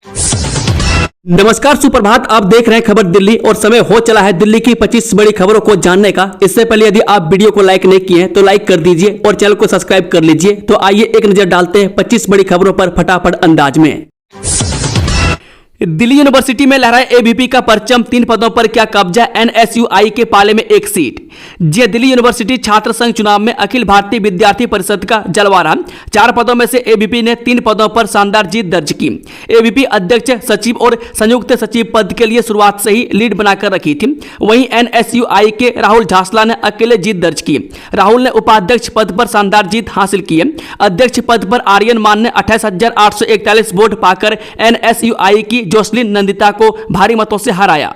नमस्कार, सुप्रभात। आप देख रहे हैं खबर दिल्ली और समय हो चला है दिल्ली की 25 बड़ी खबरों को जानने का। इससे पहले यदि आप वीडियो को लाइक नहीं किए हैं तो लाइक कर दीजिए और चैनल को सब्सक्राइब कर लीजिए। तो आइए एक नजर डालते हैं 25 बड़ी खबरों पर फटाफट अंदाज में। दिल्ली यूनिवर्सिटी में लहराए एबीपी का परचम, 3 पदों पर क्या कब्जा, एनएसयूआई के पाले में 1 सीट। जी, दिल्ली यूनिवर्सिटी छात्र संघ चुनाव में अखिल भारतीय विद्यार्थी परिषद का जलवा रहा। 4 पदों में से एबीपी ने 3 पदों पर शानदार जीत दर्ज की। एबीपी अध्यक्ष, सचिव और संयुक्त सचिव पद के लिए शुरुआत से ही लीड बनाकर रखी थी। वहीं एनएसयूआई के राहुल झासला ने अकेले जीत दर्ज की। राहुल ने उपाध्यक्ष पद पर शानदार जीत हासिल की है। अध्यक्ष पद पर आर्यन मान ने 28,841 वोट पाकर एनएसयूआई की जोसलिन नंदिता को भारी मतों से हराया।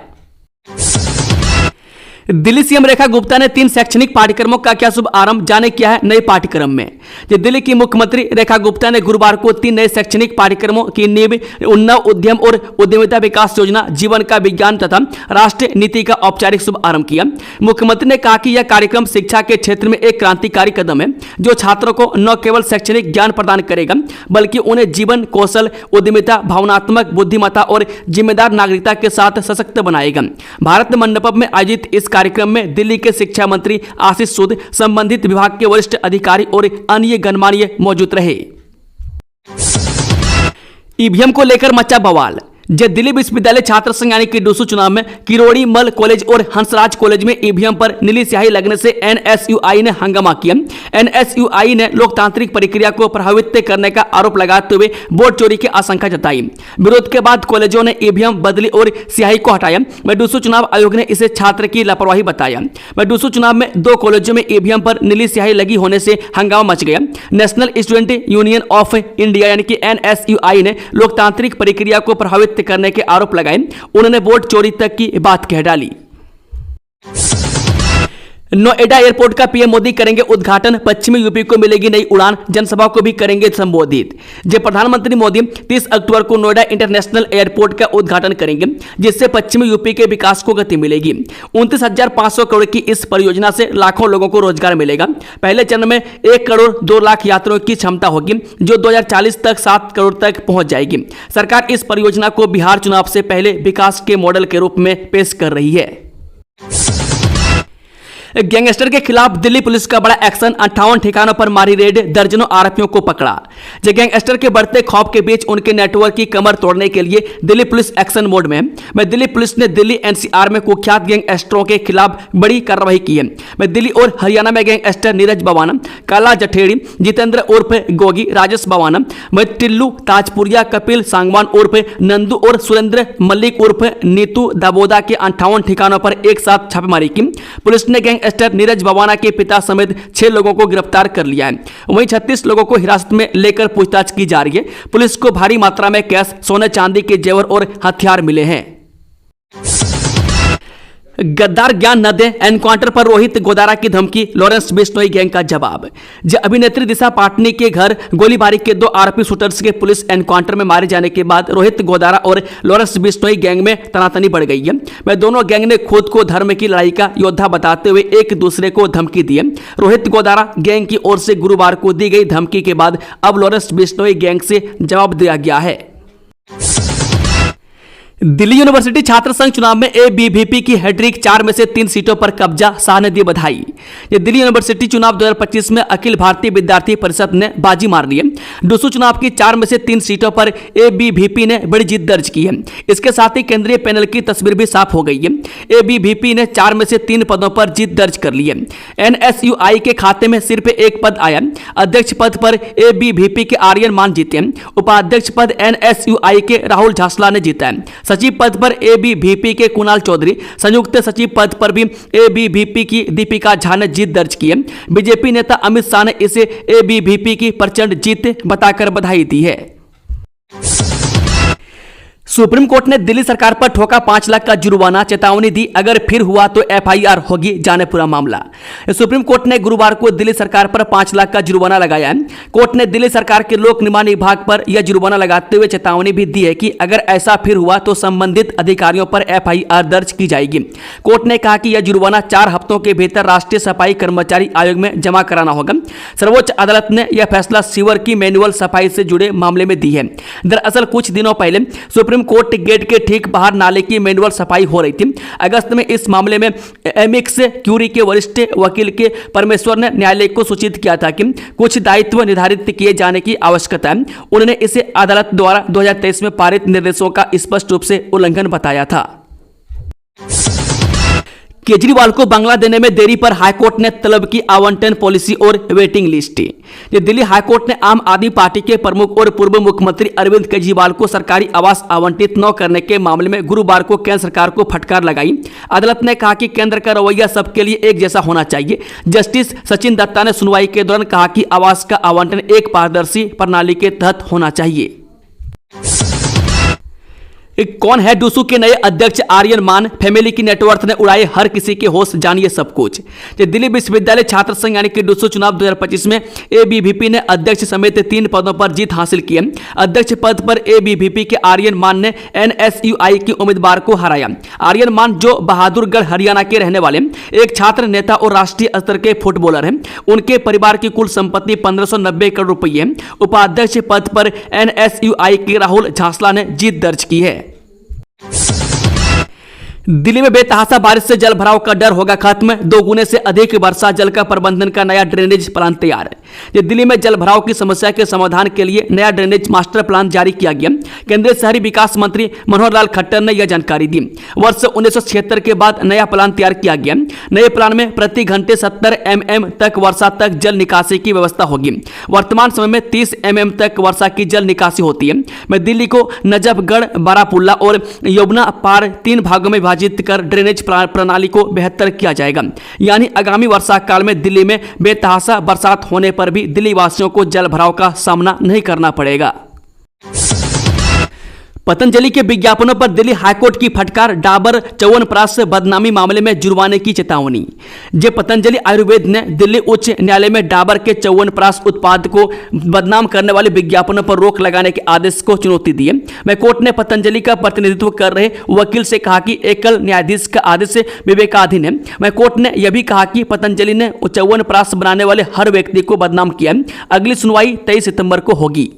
दिल्ली सीएम रेखा गुप्ता ने 3 शैक्षणिक पाठ्यक्रमों का किया शुभ आरंभ, जाने क्या है नए पाठ्यक्रम में। दिल्ली की मुख्यमंत्री रेखा गुप्ता ने गुरुवार को 3 नए शैक्षणिक पाठ्यक्रमों की नींव उन्नव उद्यम और उद्यमिता विकास योजना, जीवन का विज्ञान तथा राष्ट्रीय नीति का औपचारिक शुभ आरंभ किया। मुख्यमंत्री ने कहा कि यह कार्यक्रम शिक्षा के क्षेत्र में एक क्रांतिकारी कदम है, जो छात्रों को न केवल शैक्षणिक ज्ञान प्रदान करेगा बल्कि उन्हें जीवन कौशल, उद्यमिता, भावनात्मक बुद्धिमत्ता और जिम्मेदार नागरिकता के साथ सशक्त बनाएगा। भारत मंडपम में आयोजित इस कार्यक्रम में दिल्ली के शिक्षा मंत्री आशीष सूद, संबंधित विभाग के वरिष्ठ अधिकारी और अन्य गणमान्य मौजूद रहे। ईवीएम को लेकर मचा बवाल। दिल्ली विश्वविद्यालय छात्र संघ यानी कि डूसू चुनाव में किरोड़ी मल कॉलेज और हंसराज कॉलेज में ईवीएम पर नीली स्याही लगने से एनएसयूआई ने हंगामा किया। एनएसयूआई ने लोकतांत्रिक प्रक्रिया को प्रभावित करने का आरोप लगाते हुए वोट चोरी की आशंका जताई। विरोध के बाद कॉलेजों ने ईवीएम बदली और स्याही को हटाया। डूसू चुनाव आयोग ने इसे छात्र की लापरवाही बताया। डूसू चुनाव में 2 कॉलेजों में ईवीएम पर नीली स्याही लगी होने से हंगामा मच गया। National student union of India यानी कि एनएसयूआई ने लोकतांत्रिक प्रक्रिया को प्रभावित करने के आरोप लगाए। उन्होंने वोट चोरी तक की बात कह डाली। नोएडा एयरपोर्ट का पीएम मोदी करेंगे उद्घाटन, पश्चिमी यूपी को मिलेगी नई उड़ान, जनसभा को भी करेंगे संबोधित। प्रधानमंत्री मोदी 30 अक्टूबर को नोएडा इंटरनेशनल एयरपोर्ट का उद्घाटन करेंगे, जिससे पश्चिमी यूपी के विकास को गति मिलेगी। 29,500 करोड़ की इस परियोजना से लाखों लोगों को रोजगार मिलेगा। पहले चरण में 1 करोड़ 2 लाख यात्रियों की क्षमता होगी, जो 2040 तक 7 करोड़ तक पहुंच जाएगी। सरकार इस परियोजना को बिहार चुनाव से पहले विकास के मॉडल के रूप में पेश कर रही है। गैंगस्टर के खिलाफ दिल्ली पुलिस का बड़ा एक्शन, 58 ठिकानों पर मारी रेड, दर्जनों आरोपियों को पकड़ा। गैंगस्टर के बढ़ते खौफ के बीच उनके नेटवर्क की कमर तोड़ने के लिए दिल्ली पुलिस एक्शन मोड में है। दिल्ली पुलिस ने दिल्ली एनसीआर में कुख्यात गैंगस्टरों के खिलाफ बड़ी कार्रवाई की है। दिल्ली और हरियाणा में गैंगस्टर नीरज बवाना, काला जठेड़ी, जितेंद्र उर्फ गोगी, राजेश बवाना, टिल्लू ताजपुरिया, कपिल सांगवान उर्फ नंदू और सुरेंद्र मल्लिक उर्फ नीतू दाबोदा के 58 ठिकानों पर एक साथ छापेमारी की। पुलिस ने गैंगस्टर नीरज बवाना के पिता समेत 6 लोगों को गिरफ्तार कर लिया है। वहीं 36 लोगों को हिरासत में लेकर पूछताछ की जा रही है। पुलिस को भारी मात्रा में कैश, सोने चांदी के जेवर और हथियार मिले हैं। गद्दार ज्ञान न दें, एनकाउंटर पर रोहित गोदारा की धमकी, लॉरेंस बिश्नोई गैंग का जवाब। अभिनेत्री दिशा पाटनी के घर गोलीबारी के 2 आरोपी शूटर्स के पुलिस एनकाउंटर में मारे जाने के बाद रोहित गोदारा और लॉरेंस बिश्नोई गैंग में तनातनी बढ़ गई है। दोनों गैंग ने खुद को धर्म की लड़ाई का योद्धा बताते हुए एक दूसरे को धमकी दी है। रोहित गोदारा गैंग की ओर से गुरुवार को दी गई धमकी के बाद अब लॉरेंस बिश्नोई गैंग से जवाब दिया गया है। दिल्ली यूनिवर्सिटी छात्र संघ चुनाव में एबीवीपी की हैट्रिक, 4 में से 3 सीटों पर कब्जा, शाह ने दी बधाई। दिल्ली यूनिवर्सिटी चुनाव 2025 में अखिल भारतीय विद्यार्थी परिषद ने बाजी मार ली है। डूसू चुनाव की 4 में से 3 सीटों पर एबीवीपी ने बड़ी जीत दर्ज की है। इसके साथ ही केंद्रीय पैनल की तस्वीर भी साफ हो गई है। एबीवीपी ने 4 में से 3 पदों पर जीत दर्ज कर ली है। एनएसयूआई के खाते में सिर्फ 1 पद आया। अध्यक्ष पद पर एबीवीपी के आर्यन मान जीते हैं। उपाध्यक्ष पद एनएसयूआई के राहुल झासला ने जीता है। सचिव पद पर एबीवीपी के कुणाल चौधरी, संयुक्त सचिव पद पर भी एबीवीपी की दीपिका झा ने जीत दर्ज की है। बीजेपी नेता अमित शाह ने इसे एबीवीपी की प्रचंड जीत बताकर बधाई दी है। सुप्रीम कोर्ट ने दिल्ली सरकार पर ठोका 5 लाख का जुर्माना, चेतावनी दी अगर फिर हुआ तो एफआईआर होगी, जाने पूरा मामला। सुप्रीम कोर्ट ने गुरुवार को दिल्ली सरकार पर 5 लाख का जुर्माना लगाया है। कोर्ट ने दिल्ली सरकार के लोक निर्माण विभाग पर यह जुर्माना लगाते हुए चेतावनी भी दी है कि अगर ऐसा फिर हुआ तो संबंधित अधिकारियों पर एफआईआर दर्ज की जाएगी। कोर्ट ने कहा कि यह जुर्माना 4 हफ्तों के भीतर राष्ट्रीय सफाई कर्मचारी आयोग में जमा कराना होगा। सर्वोच्च अदालत ने यह फैसला सीवर की मैनुअल सफाई से जुड़े मामले में दी है। दरअसल कुछ दिनों पहले सुप्रीम कोर्ट गेट के ठीक बाहर नाले की मैनुअल सफाई हो रही थी। अगस्त में इस मामले में एमिक्स क्यूरी के वरिष्ठ वकील के परमेश्वर ने न्यायालय को सूचित किया था कि कुछ दायित्व निर्धारित किए जाने की आवश्यकता है। उन्होंने इसे अदालत द्वारा 2023 में पारित निर्देशों का स्पष्ट रूप से उल्लंघन बताया था। केजरीवाल को बंगला देने में देरी पर हाईकोर्ट ने तलब की आवंटन पॉलिसी और वेटिंग लिस्ट। दिल्ली हाईकोर्ट ने आम आदमी पार्टी के प्रमुख और पूर्व मुख्यमंत्री अरविंद केजरीवाल को सरकारी आवास आवंटित न करने के मामले में गुरुवार को केंद्र सरकार को फटकार लगाई। अदालत ने कहा कि केंद्र का रवैया सबके लिए एक जैसा होना चाहिए। जस्टिस सचिन दत्ता ने सुनवाई के दौरान कहा कि आवास का आवंटन एक पारदर्शी प्रणाली के तहत होना चाहिए। कौन है डूसू के नए अध्यक्ष आर्यन मान, फैमिली की नेटवर्थ ने उड़ाए हर किसी के होश, जानिए सब कुछ। दिल्ली विश्वविद्यालय छात्र संघ यानी कि डूसू चुनाव 2025 में एबीवीपी ने अध्यक्ष समेत 3 पदों पर जीत हासिल की है। अध्यक्ष पद पर एबीवीपी के आर्यन मान ने एनएसयूआई की उम्मीदवार को हराया। आर्यन मान, जो बहादुरगढ़ हरियाणा के रहने वाले एक छात्र नेता और राष्ट्रीय स्तर के फुटबॉलर हैं, उनके परिवार की कुल संपत्ति 1590 करोड़ रुपये है। उपाध्यक्ष पद पर एनएसयूआई के राहुल झांसला ने जीत दर्ज की है। दिल्ली में बेतहाशा बारिश से जल भराव का डर होगा खत्म, 2 गुने से अधिक वर्षा जल का प्रबंधन का नया ड्रेनेज प्लान तैयार है। दिल्ली में जल भराव की समस्या के समाधान के लिए नया ड्रेनेज मास्टर प्लान जारी किया गया। केंद्रीय शहरी विकास मंत्री मनोहर लाल खट्टर ने यह जानकारी दी। वर्ष 1976 के बाद नया प्लान तैयार किया गया। नए प्लान में प्रति घंटे 70 mm तक वर्षा तक जल निकासी की व्यवस्था होगी। वर्तमान समय में 30 mm तक वर्षा की जल निकासी होती है। मैं दिल्ली को नजफगढ़, बारापुल्ला और यमुना पार 3 भागों में विभाजित कर ड्रेनेज प्रणाली को बेहतर किया जाएगा। यानी आगामी वर्षा काल में दिल्ली में बेतहाशा बरसात होने पर भी दिल्ली वासियों को जल भराव का सामना नहीं करना पड़ेगा। पतंजलि के विज्ञापनों पर दिल्ली हाईकोर्ट की फटकार, डाबर च्यवनप्राश से बदनामी मामले में जुर्माने की चेतावनी। जब पतंजलि आयुर्वेद ने दिल्ली उच्च न्यायालय में डाबर के च्यवनप्राश उत्पाद को बदनाम करने वाले विज्ञापनों पर रोक लगाने के आदेश को चुनौती दी है। मैं कोर्ट ने पतंजलि का प्रतिनिधित्व कर रहे वकील से कहा कि एकल न्यायाधीश का आदेश विवेकाधीन है। मैं कोर्ट ने यह भी कहा कि पतंजलि ने च्यवनप्राश बनाने वाले हर व्यक्ति को बदनाम किया। अगली सुनवाई 23 सितंबर को होगी।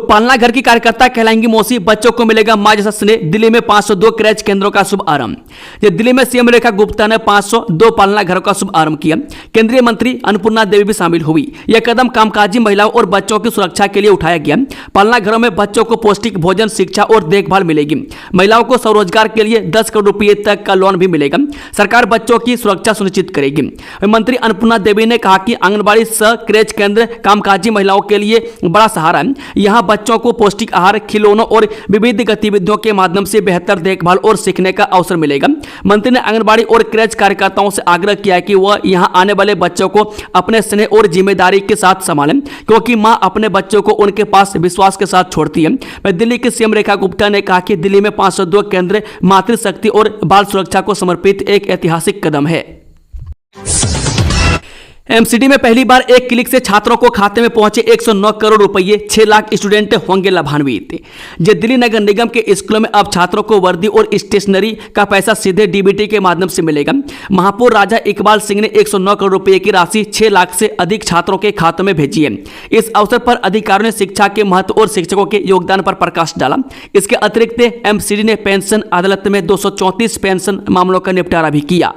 पालना घर की कार्यकर्ता कहलाएंगी मौसी, बच्चों को मिलेगा मां जैसा स्नेह। दिल्ली में 502 क्रैच केंद्रों का शुभ आरंभ। दिल्ली में सीएम रेखा गुप्ता ने 502 पालना घरों का शुभ आरंभ किया। केंद्रीय मंत्री अन्नपूर्णा देवी भी शामिल हुई। यह कदम कामकाजी महिलाओं और बच्चों की सुरक्षा के लिए उठाया गया। पालना घरों में बच्चों को पौष्टिक भोजन, शिक्षा और देखभाल मिलेगी। महिलाओं को स्वरोजगार के लिए 10 करोड़ रुपये तक का लोन भी मिलेगा। सरकार बच्चों की सुरक्षा सुनिश्चित करेगी। मंत्री अन्नपूर्णा देवी ने कहा कि आंगनबाड़ी सह क्रैच केंद्र कामकाजी महिलाओं के लिए बड़ा सहारा है। यहाँ बच्चों को पौष्टिक आहार, खिलौनों और विविध गतिविधियों के माध्यम से बेहतर देखभाल और सीखने का अवसर मिलेगा। मंत्री ने आंगनबाड़ी और क्रैच कार्यकर्ताओं से आग्रह किया कि वह यहां आने वाले बच्चों को अपने स्नेह और जिम्मेदारी के साथ संभालें, क्योंकि मां अपने बच्चों को उनके पास विश्वास के साथ छोड़ती है। मैं दिल्ली की सीएम रेखा गुप्ता ने कहा कि दिल्ली में 502 केंद्र मातृशक्ति और बाल सुरक्षा को समर्पित एक ऐतिहासिक कदम है। एमसीडी में पहली बार एक क्लिक से छात्रों को खाते में पहुंचे 109 करोड़ रुपए, 6 लाख स्टूडेंट होंगे लाभान्वित। दिल्ली नगर निगम के स्कूलों में अब छात्रों को वर्दी और स्टेशनरी का पैसा सीधे डीबीटी के माध्यम से मिलेगा। महापौर राजा इकबाल सिंह ने 109 करोड़ रुपए की राशि 6 लाख से अधिक छात्रों के खातों में भेजी है। इस अवसर पर अधिकारियों ने शिक्षा के महत्व और शिक्षकों के योगदान पर प्रकाश डाला। इसके अतिरिक्त एमसीडी ने पेंशन अदालत में 234 पेंशन मामलों का निपटारा भी किया।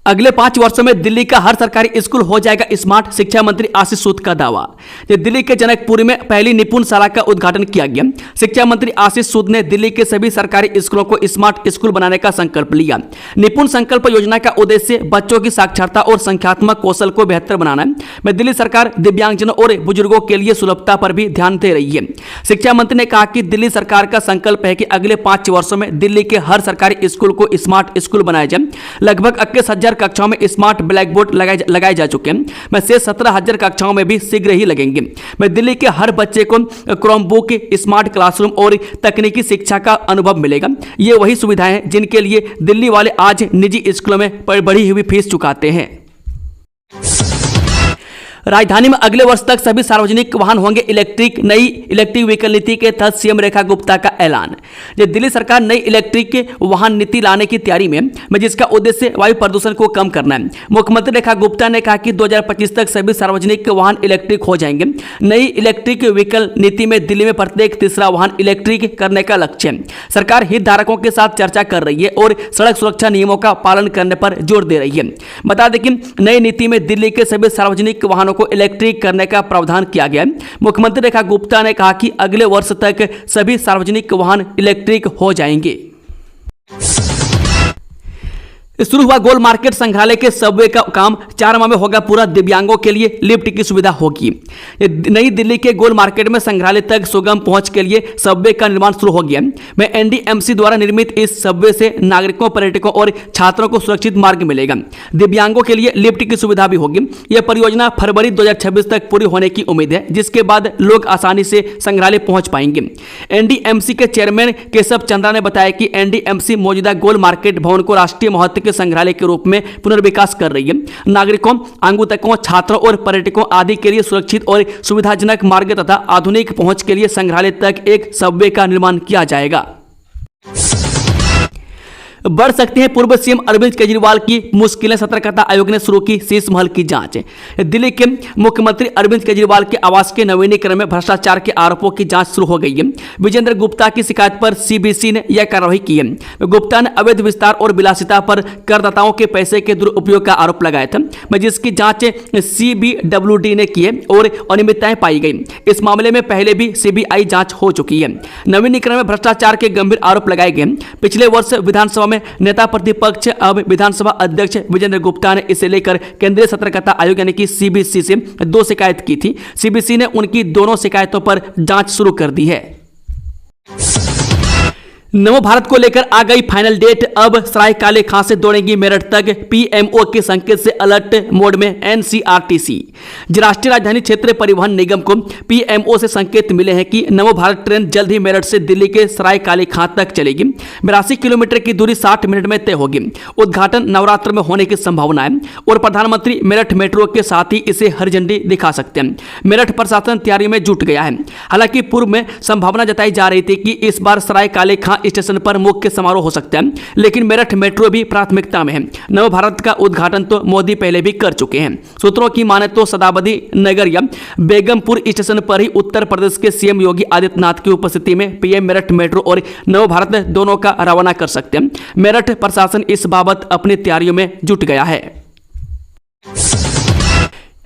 अगले 5 वर्षों में दिल्ली का हर सरकारी स्कूल हो जाएगा स्मार्ट, शिक्षा मंत्री आशीष सूद का दावा। दिल्ली के जनकपुरी में पहली निपुण शाला का उद्घाटन किया गया। शिक्षा मंत्री आशीष सूद ने दिल्ली के सभी सरकारी स्कूलों को स्मार्ट स्कूल बनाने का संकल्प लिया। निपुण संकल्प योजना का उद्देश्य बच्चों की साक्षरता और संख्यात्मक कौशल को बेहतर बनाना है। मैं दिल्ली सरकार दिव्यांगजनों और बुजुर्गों के लिए सुलभता पर भी ध्यान दे रही है। शिक्षा मंत्री ने कहा कि दिल्ली सरकार का संकल्प है कि अगले 5 वर्षों में दिल्ली के हर सरकारी स्कूल को स्मार्ट स्कूल बनाया जाए। लगभग 21,000 कक्षाओं में स्मार्ट ब्लैक बोर्ड लगाए जा चुके हैं। मैं शेष 17,000 कक्षाओं में भी शीघ्र ही लगेंगे। में दिल्ली के हर बच्चे को क्रोमबुक, स्मार्ट क्लासरूम और तकनीकी शिक्षा का अनुभव मिलेगा। ये वही सुविधाएं हैं जिनके लिए दिल्ली वाले आज निजी स्कूलों में बढ़ी हुई फीस चुकाते हैं। राजधानी में अगले वर्ष तक सभी सार्वजनिक वाहन होंगे इलेक्ट्रिक। नई इलेक्ट्रिक व्हीकल नीति के तहत सीएम रेखा गुप्ता का ऐलान। दिल्ली सरकार नई इलेक्ट्रिक वाहन नीति लाने की तैयारी में जिसका उद्देश्य वायु प्रदूषण को कम करना है। मुख्यमंत्री रेखा गुप्ता ने कहा कि 2025 तक सभी सार्वजनिक वाहन इलेक्ट्रिक हो जाएंगे। नई इलेक्ट्रिक व्हीकल नीति में दिल्ली में प्रत्येक तीसरा वाहन इलेक्ट्रिक करने का लक्ष्य है। सरकार हितधारकों के साथ चर्चा कर रही है और सड़क सुरक्षा नियमों का पालन करने पर जोर दे रही है। बता दें कि नई नीति में दिल्ली के सभी सार्वजनिक वाहनों को इलेक्ट्रिक करने का प्रावधान किया गया है। मुख्यमंत्री रेखा गुप्ता ने कहा कि अगले वर्ष तक सभी सार्वजनिक वाहन इलेक्ट्रिक हो जाएंगे। शुरू हुआ गोल मार्केट संग्रहालय के सबवे का काम 4 माह में होगा पूरा। दिव्यांगों के लिए लिफ्ट की सुविधा होगी। नई दिल्ली के गोल मार्केट में संग्रहालय तक सुगम पहुंच के लिए सबवे का निर्माण शुरू हो गया है। एनडीएमसी द्वारा निर्मित इस सबवे से नागरिकों, पर्यटकों और छात्रों को सुरक्षित मार्ग मिलेगा। दिव्यांगों के लिए लिफ्ट की सुविधा भी होगी। यह परियोजना फरवरी 2026 तक पूरी होने की उम्मीद है, जिसके बाद लोग आसानी से संग्रहालय पहुंच पाएंगे। एनडीएमसी के चेयरमैन केशव चंद्रा ने बताया कि एनडीएमसी मौजूदा गोल मार्केट भवन को राष्ट्रीय महत्व के संग्रहालय के रूप में पुनर्विकास कर रही है। नागरिकों, आगंतुकों, छात्रों और पर्यटकों आदि के लिए सुरक्षित और सुविधाजनक मार्ग तथा आधुनिक पहुंच के लिए संग्रहालय तक एक सबवे का निर्माण किया जाएगा। बढ़ सकते हैं पूर्व सीएम अरविंद केजरीवाल की मुश्किलें। सतर्कता आयोग ने शुरू की शीश महल की जांच। दिल्ली के मुख्यमंत्री अरविंद केजरीवाल के आवास के नवीनीकरण में भ्रष्टाचार के आरोपों की जांच शुरू हो गई है। विजेंद्र गुप्ता की शिकायत पर सीबीसी ने यह कार्रवाई की है। गुप्ता ने अवैध विस्तार और विलासिता पर करदाताओं के पैसे के दुरुपयोग का आरोप लगाया था, जिसकी जांच सीबीडब्ल्यूडी ने की है और अनियमितताएं पाई गई। इस मामले में पहले भी सीबीआई जांच हो चुकी है। नवीनीकरण में भ्रष्टाचार के गंभीर आरोप लगाए गए। पिछले वर्ष विधानसभा में नेता प्रतिपक्ष अब विधानसभा अध्यक्ष विजेंद्र गुप्ता ने इसे लेकर केंद्रीय सतर्कता आयोग यानी कि सीबीसी से 2 शिकायत की थी। सीबीसी ने उनकी दोनों शिकायतों पर जांच शुरू कर दी है। नमो भारत को लेकर आ गई फाइनल डेट। अब सराय काले खां से दौड़ेंगी मेरठ तक। पीएमओ के संकेत से अलर्ट मोड में एनसीआरटीसी। राष्ट्रीय राजधानी क्षेत्र परिवहन निगम को पीएमओ से संकेत मिले हैं कि नमो भारत ट्रेन जल्द ही मेरठ से दिल्ली के सराय काले खां तक चलेगी। 82 किलोमीटर की दूरी 60 मिनट में तय होगी। उद्घाटन नवरात्र में होने की संभावना है और प्रधानमंत्री मेरठ मेट्रो के साथ ही इसे हरी झंडी दिखा सकते हैं। मेरठ प्रशासन तैयारी में जुट गया है। हालांकि पूर्व में संभावना जताई जा रही थी कि इस बार सराय काले खां स्टेशन पर मुख्य समारोह हो सकता है, लेकिन मेरठ मेट्रो भी प्राथमिकता में है। नव भारत का उद्घाटन तो मोदी पहले भी कर चुके हैं। सूत्रों की माने तो सदाबदी नगर या बेगमपुर स्टेशन पर ही उत्तर प्रदेश के सीएम योगी आदित्यनाथ की उपस्थिति में पीएम मेरठ मेट्रो और नव भारत दोनों का रवाना कर सकते हैं। मेरठ प्रशासन इस बाबत अपनी तैयारियों में जुट गया है।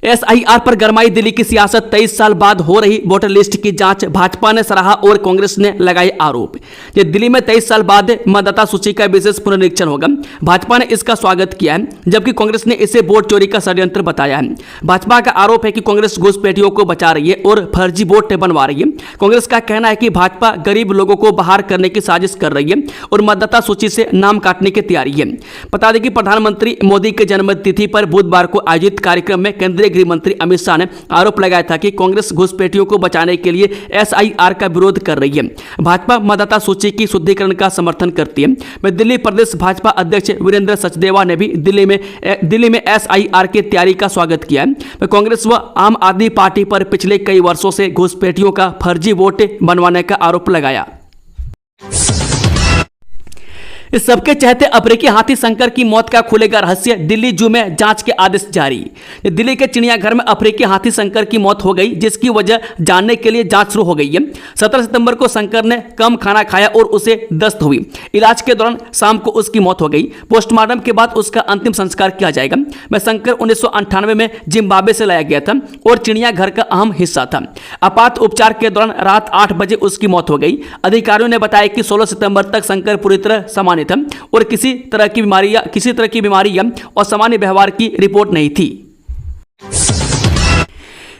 एसआईआर पर गरमाई दिल्ली की सियासत। 23 साल बाद हो रही वोटर लिस्ट की जांच। भाजपा ने सराहा और कांग्रेस ने लगाए आरोप। ये दिल्ली में 23 साल बाद मतदाता सूची का विशेष पुनरीक्षण होगा। भाजपा ने इसका स्वागत किया है, जबकि कांग्रेस ने इसे वोट चोरी का षड्यंत्र बताया है। भाजपा का आरोप है कि कांग्रेस घुसपैठियों को बचा रही है और फर्जी वोट बनवा रही है। कांग्रेस का कहना है कि भाजपा गरीब लोगों को बाहर करने की साजिश कर रही है और मतदाता सूची से नाम काटने की तैयारी है। बता दें कि प्रधानमंत्री मोदी के जन्मतिथि पर बुधवार को आयोजित कार्यक्रम में केंद्रीय गृह मंत्री अमित शाह ने आरोप लगाया था कि कांग्रेस घुसपैठियों को बचाने के लिए एसआईआर का विरोध कर रही है। भाजपा मतदाता सूची की शुद्धिकरण का समर्थन करती है। दिल्ली प्रदेश भाजपा अध्यक्ष वीरेंद्र सचदेवा ने भी दिल्ली में एसआईआर की तैयारी का स्वागत किया है। कांग्रेस व आम आदमी पार्टी पर पिछले कई वर्षों से घुसपैठियों का फर्जी वोट बनवाने का आरोप लगाया। इस सबके चलते अफ्रीकी हाथी शंकर की मौत का खुलेगा रहस्य। दिल्ली जू में जांच के आदेश जारी। दिल्ली के चिड़ियाघर में अफ्रीकी हाथी शंकर की मौत हो गई, जिसकी वजह जानने के लिए जांच शुरू हो गई है। 17 सितंबर को शंकर ने कम खाना खाया और उसे दस्त हुई। इलाज के दौरान शाम को उसकी मौत हो गई। पोस्टमार्टम के बाद उसका अंतिम संस्कार किया जाएगा। शंकर 1998 में जिम्बाब्वे से लाया गया था और चिड़ियाघर का अहम हिस्सा था। आपात उपचार के दौरान रात 8 बजे उसकी मौत हो गई। अधिकारियों ने बताया कि 16 सितंबर तक शंकर पूरी तरह सामान्य था और किसी तरह की बीमारी या असामान्य व्यवहार की रिपोर्ट नहीं थी।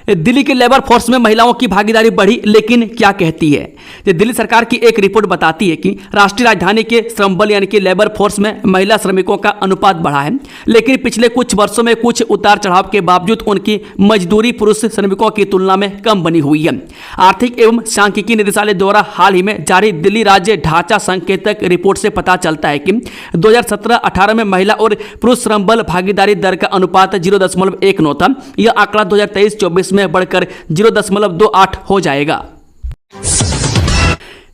दिल्ली के लेबर फोर्स में महिलाओं की भागीदारी बढ़ी, लेकिन क्या कहती है? दिल्ली सरकार की एक रिपोर्ट बताती है कि राष्ट्रीय राजधानी के श्रम बल यानी कि लेबर फोर्स में महिला श्रमिकों का अनुपात बढ़ा है, लेकिन पिछले कुछ वर्षों में कुछ उतार चढ़ाव के बावजूद उनकी मजदूरी पुरुष श्रमिकों की तुलना में कम बनी हुई है। आर्थिक एवं सांख्यिकी निदेशालय द्वारा हाल ही में जारी दिल्ली राज्य ढांचा संकेतक रिपोर्ट से पता चलता है कि 2017-18 में महिला और पुरुष श्रम बल भागीदारी दर का अनुपात 0.19 था। यह आंकड़ा 2023-24 में बढ़कर 0.28 हो जाएगा।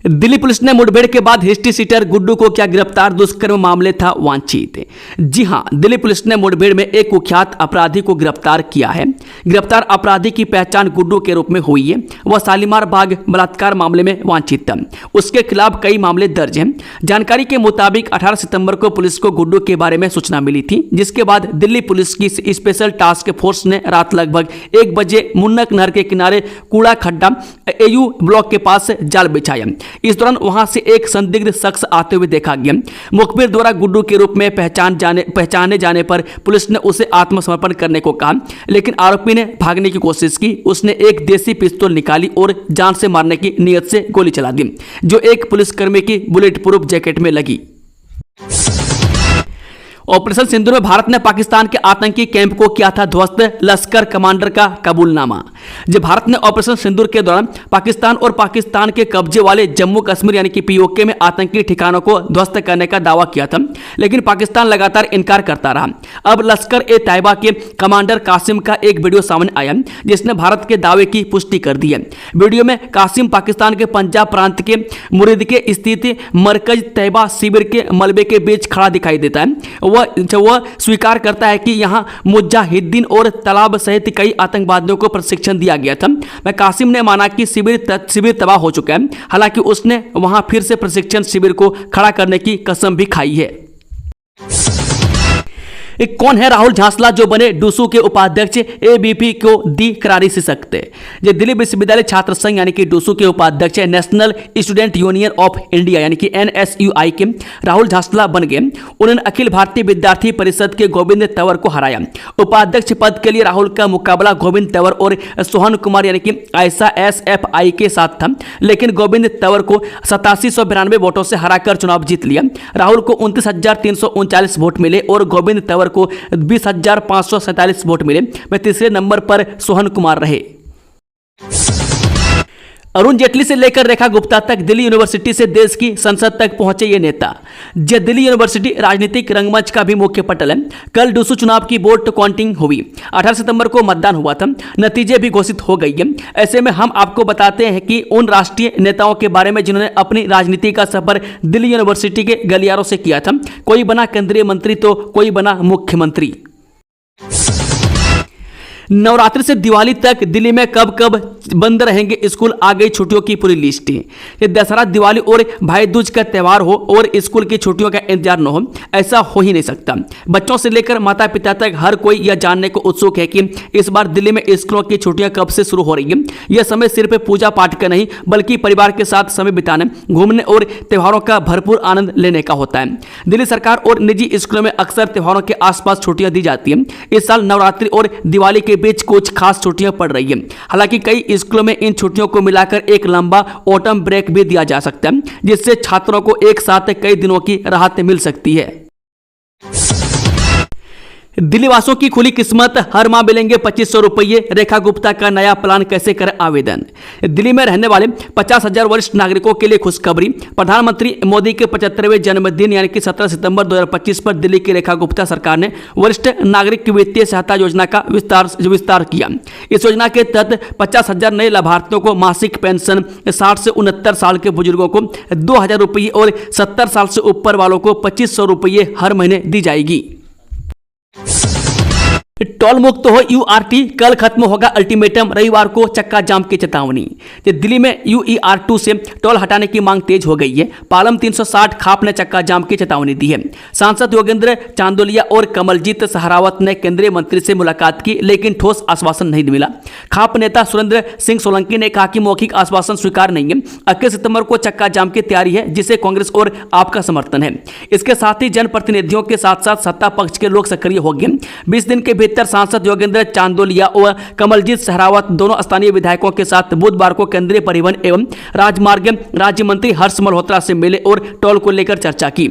दिल्ली पुलिस ने मुठभेड़ के बाद हिस्ट्री सीटर गुड्डू को क्या गिरफ्तार, दुष्कर्म मामले था वांछित। जी हां, दिल्ली पुलिस ने मुठभेड़ में एक कुख्यात अपराधी को गिरफ्तार किया है। गिरफ्तार अपराधी की पहचान गुड्डू के रूप में हुई है। वह शालीमार बाग बलात्कार मामले में वांछित था। उसके खिलाफ कई मामले दर्ज हैं। जानकारी के मुताबिक 18 सितंबर को पुलिस को गुड्डू के बारे में सूचना मिली थी, जिसके बाद दिल्ली पुलिस की स्पेशल टास्क फोर्स ने रात लगभग 1 बजे मुन्नक नहर के किनारे कूड़ा खड्डा AU ब्लॉक के पास जाल बिछाया। इस दौरान वहां से एक संदिग्ध शख्स आते हुए देखा गया। मुखबिर द्वारा गुड्डू के रूप में पहचाने जाने पर पुलिस ने उसे आत्मसमर्पण करने को कहा, लेकिन आरोपी ने भागने की कोशिश की। उसने एक देसी पिस्तौल निकाली और जान से मारने की नीयत से गोली चला दी, जो एक पुलिसकर्मी की बुलेट प्रूफ जैकेट में लगी। ऑपरेशन सिंदूर में भारत ने पाकिस्तान के आतंकी कैंप को किया था ध्वस्त, लश्कर कमांडर का कबूलनामा। जब भारत ने ऑपरेशन सिंदूर के दौरान पाकिस्तान और पाकिस्तान के कब्जे वाले जम्मू कश्मीर यानी कि POK में आतंकी ठिकानों को ध्वस्त करने का दावा किया था, लेकिन पाकिस्तान लगातार इनकार करता रहा। अब लश्कर-ए-तैयबा के कमांडर कासिम का एक वीडियो सामने आया, जिसने भारत के दावे की पुष्टि कर दी है। वीडियो में कासिम पाकिस्तान के पंजाब प्रांत के मुरीद के स्थित मरकज तैयबा शिविर के मलबे के बीच खड़ा दिखाई देता है। वह स्वीकार करता है कि यहां मुजाहिदीन और तलाब सहित कई आतंकवादियों को प्रशिक्षण दिया गया था। कासिम ने माना कि शिविर तबाह हो चुका है, हालांकि उसने वहां फिर से प्रशिक्षण शिविर को खड़ा करने की कसम भी खाई है। कौन है राहुल झांसला जो बने डूसू के उपाध्यक्ष, ABP को दी करारी सशक्त। जो दिल्ली विश्वविद्यालय छात्र संघ यानी कि डूसू के उपाध्यक्ष national student union of India यानी कि NSUI के राहुल झांसला बन गए। उन्होंने अखिल भारतीय विद्यार्थी परिषद के गोविंद तंवर को हराया। उपाध्यक्ष पद के लिए राहुल का मुकाबला गोविंद तंवर और सोहन कुमार यानी कि ऐसा SFI के साथ था, लेकिन गोविंद तंवर को 8792 वोटों से हराकर चुनाव जीत लिया। राहुल को 29,339 वोट मिले और गोविंद तंवर को 20,547 वोट मिले। वह तीसरे नंबर पर सोहन कुमार रहे। अरुण जेटली से लेकर रेखा गुप्ता तक दिल्ली यूनिवर्सिटी से देश की संसद तक पहुंचे ये नेता। दिल्ली यूनिवर्सिटी राजनीतिक रंगमंच का भी मुख्य पटल है। कल डूसू चुनाव की वोट काउंटिंग हुई। 18 सितंबर को मतदान हुआ था। नतीजे भी घोषित हो गई है। ऐसे में हम आपको बताते हैं कि उन राष्ट्रीय नेताओं के बारे में जिन्होंने अपनी राजनीति का सफर दिल्ली यूनिवर्सिटी के गलियारों से किया था। कोई बना केंद्रीय मंत्री तो कोई बना मुख्यमंत्री। नवरात्रि से दिवाली तक दिल्ली में कब कब बंद रहेंगे स्कूल, आ गई छुट्टियों की पूरी लिस्ट। दशहरा, दिवाली और भाई दूज का त्यौहार हो और स्कूल की छुट्टियों का इंतजार न हो, ऐसा हो ही नहीं सकता। बच्चों से लेकर माता पिता तक हर कोई यह जानने को उत्सुक है कि इस बार दिल्ली में स्कूलों की छुट्टियां कब से शुरू हो रही है। यह समय सिर्फ पूजा पाठ का नहीं, बल्कि परिवार के साथ समय बिताने, घूमने और त्योहारों का भरपूर आनंद लेने का होता है। दिल्ली सरकार और निजी स्कूलों में अक्सर त्योहारों के आसपास छुट्टियां दी जाती हैं। इस साल नवरात्रि और दिवाली के बीच कुछ खास छुट्टियां पड़ रही हैं। हालांकि कई स्कूलों में इन छुट्टियों को मिलाकर एक लंबा ऑटम ब्रेक भी दिया जा सकता है, जिससे छात्रों को एक साथ कई दिनों की राहत मिल सकती है। दिल्ली वासियों की खुली किस्मत, हर माह मिलेंगे 2500 रुपये। रेखा गुप्ता का नया प्लान, कैसे करें आवेदन। दिल्ली में रहने वाले 50,000 वरिष्ठ नागरिकों के लिए खुशखबरी। प्रधानमंत्री मोदी के 75वें जन्मदिन यानी कि 17 सितंबर 2025 पर दिल्ली की रेखा गुप्ता सरकार ने वरिष्ठ नागरिक वित्तीय सहायता योजना का विस्तार किया। इस योजना के तहत 50,000 नए लाभार्थियों को मासिक पेंशन, 60 से 69 साल के बुजुर्गों को 2,000 रुपये और 70 साल से ऊपर वालों को 2500 रुपये हर महीने दी जाएगी। टोल मुक्त हो URT, कल खत्म होगा अल्टीमेटम, रविवार को चक्का जाम की चेतावनी। दिल्ली में UER2 से टोल हटाने की मांग तेज हो गई है। पालम 360 खाप ने चक्का जाम की चेतावनी दी है। सांसद योगेंद्र चांदोलिया और कमलजीत सहरावत ने केंद्रीय मंत्री से मुलाकात की, लेकिन ठोस आश्वासन नहीं मिला। खाप नेता सुरेंद्र सिंह सोलंकी ने कहा कि मौखिक आश्वासन स्वीकार नहीं है। 21 सितंबर को चक्का जाम की तैयारी है, जिसे कांग्रेस और आपका समर्थन है। इसके साथ ही जनप्रतिनिधियों के साथ साथ सत्ता पक्ष के लोग सक्रिय हो गए। 20 दिन के भीतर सांसद योगेंद्र चांदोलिया और कमलजीत सहरावत दोनों स्थानीय विधायकों के साथ बुधवार को केंद्रीय परिवहन एवं राजमार्ग राज्य मंत्री हर्ष मल्होत्रा से मिले और टोल को लेकर चर्चा की।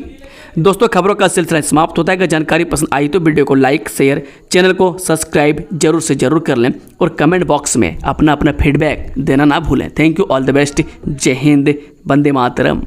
दोस्तों, खबरों का सिलसिला समाप्त होता है। अगर जानकारी पसंद आई तो वीडियो को लाइक, शेयर, चैनल को सब्सक्राइब जरूर से जरूर कर लें और कमेंट बॉक्स में अपना फीडबैक देना ना भूलें। Thank you, all the best, जय हिंद, वंदे मातरम।